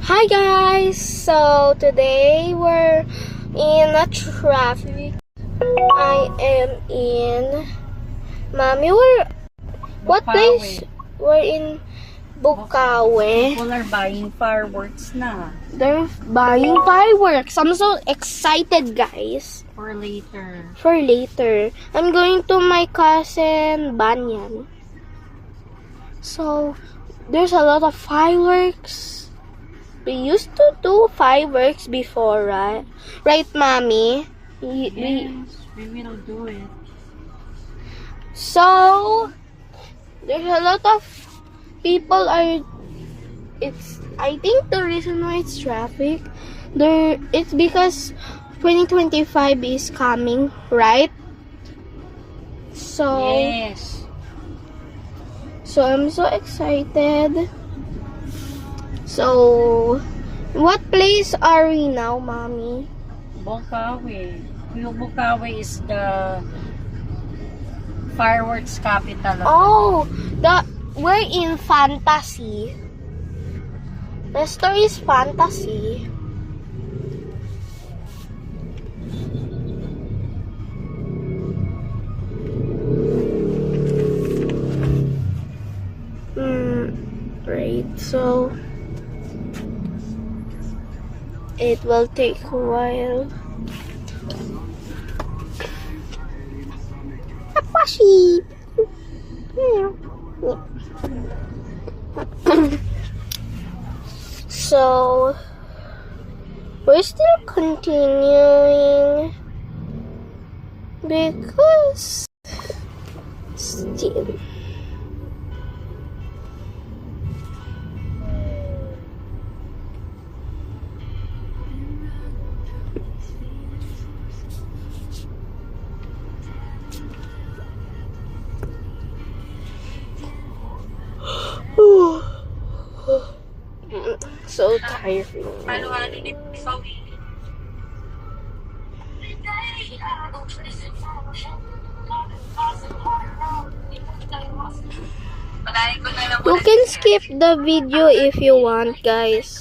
Hi guys! So today we're in a traffic. I am in Mami, what place? We're in Bukawi. People are buying fireworks na. They're buying fireworks. I'm so excited, guys. For later. For later. I'm going to my cousin Banyan. So there's a lot of fireworks. We used to do fireworks before, right? Right, Mommy? Yes, we will do it. So, there's a lot of people are... I think the reason why it's traffic, it's because 2025 is coming, right? So, Yes. So I'm so excited. So, what place are we now, Mommy? Bukawi. Bukawi is the fireworks capital. Oh, we're in Fantasy. The story is Fantasy. Right, so it will take a while. Apashi! So, we're still continuing because still. So tiring. You can skip the video if you want, guys.